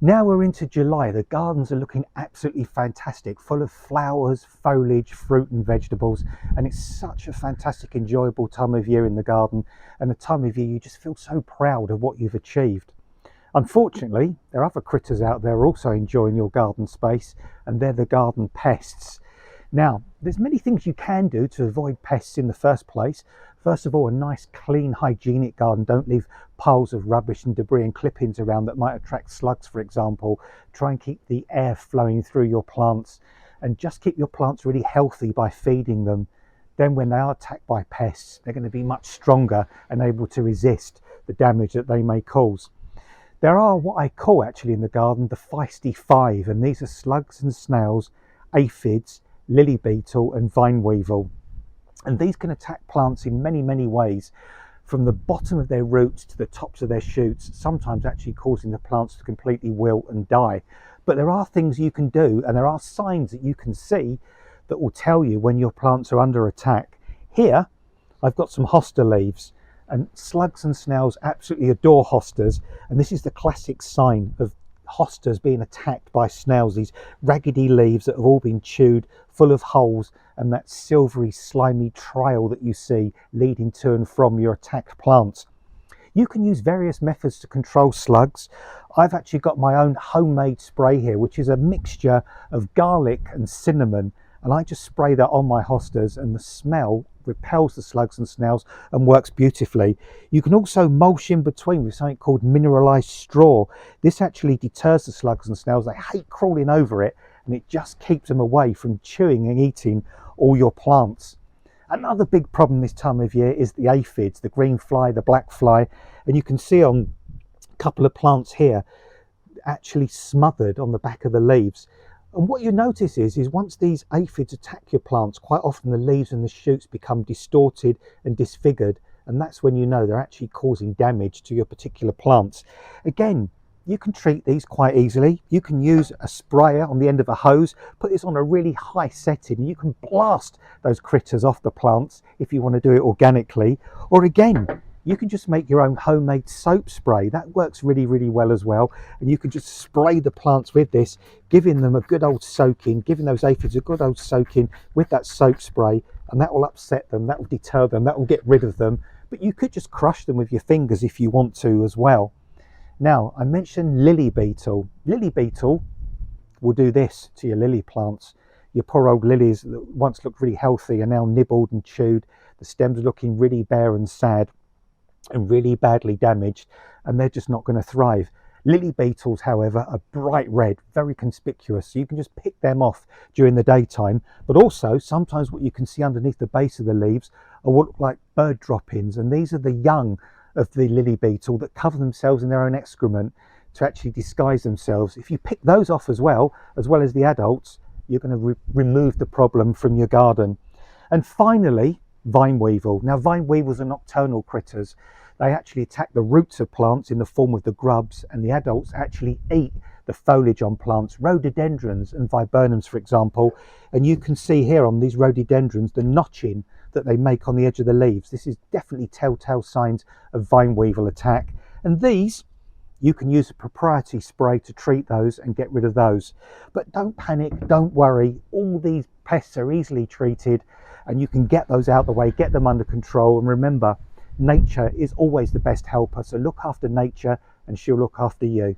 Now we're into July, the gardens are looking absolutely fantastic, full of flowers, foliage, fruit and vegetables, and it's such a fantastic, enjoyable time of year in the garden, and a time of year you just feel so proud of what you've achieved. Unfortunately, there are other critters out there also enjoying your garden space, and they're the garden pests. Now, there's many things you can do to avoid pests in the first place. First of all, a nice, clean, hygienic garden. Don't leave piles of rubbish and debris and clippings around that might attract slugs, for example. Try and keep the air flowing through your plants, and just keep your plants really healthy by feeding them. Then when they are attacked by pests, they're going to be much stronger and able to resist the damage that they may cause. There are what I call actually in the garden the feisty five, and these are slugs and snails, aphids, lily beetle and vine weevil. And these can attack plants in many ways, from the bottom of their roots to the tops of their shoots, sometimes actually causing the plants to completely wilt and die. But there are things you can do, and there are signs that you can see that will tell you when your plants are under attack. Here I've got some hosta leaves, and slugs and snails absolutely adore hostas, and this is the classic sign of hostas being attacked by snails, these raggedy leaves that have all been chewed, full of holes, and that silvery slimy trail that you see leading to and from your attacked plants. You can use various methods to control slugs. I've actually got my own homemade spray here, which is a mixture of garlic and cinnamon, and I just spray that on my hostas, and the smell repels the slugs and snails and works beautifully. You can also mulch in between with something called mineralized straw. This actually deters the slugs and snails. They hate crawling over it, and it just keeps them away from chewing and eating all your plants. Another big problem this time of year is the aphids, the green fly, the black fly, and you can see on a couple of plants here actually smothered on the back of the leaves. And what you notice is once these aphids attack your plants, quite often the leaves and the shoots become distorted and disfigured, and that's when you know they're actually causing damage to your particular plants. Again, you can treat these quite easily. You can use a sprayer on the end of a hose, put this on a really high setting, and you can blast those critters off the plants if you want to do it organically. Or again, you can just make your own homemade soap spray. That works really well as well, and you can just spray the plants with this, giving them a good old soaking, giving those aphids a good old soaking with that soap spray, and that will upset them, that will deter them, that will get rid of them. But you could just crush them with your fingers if you want to as well. Now, I mentioned lily beetle. Lily beetle will do this to your lily plants. Your poor old lilies that once looked really healthy are now nibbled and chewed. The stems are looking really bare and sad and really badly damaged, and they're just not going to thrive. Lily beetles, however, are bright red, very conspicuous, so you can just pick them off during the daytime. But also, sometimes what you can see underneath the base of the leaves are what look like bird droppings, and these are the young of the lily beetle that cover themselves in their own excrement to actually disguise themselves. If you pick those off as well as the adults, you're going to remove the problem from your garden. And finally, vine weevil. Now, vine weevils are nocturnal critters. They actually attack the roots of plants in the form of the grubs, and the adults actually eat the foliage on plants, rhododendrons and viburnums, for example. And you can see here on these rhododendrons the notching that they make on the edge of the leaves. This is definitely telltale signs of vine weevil attack. And these, you can use a proprietary spray to treat those and get rid of those. But don't panic, don't worry. All these pests are easily treated, and you can get those out of the way, get them under control. And remember, nature is always the best helper. So look after nature, and she'll look after you.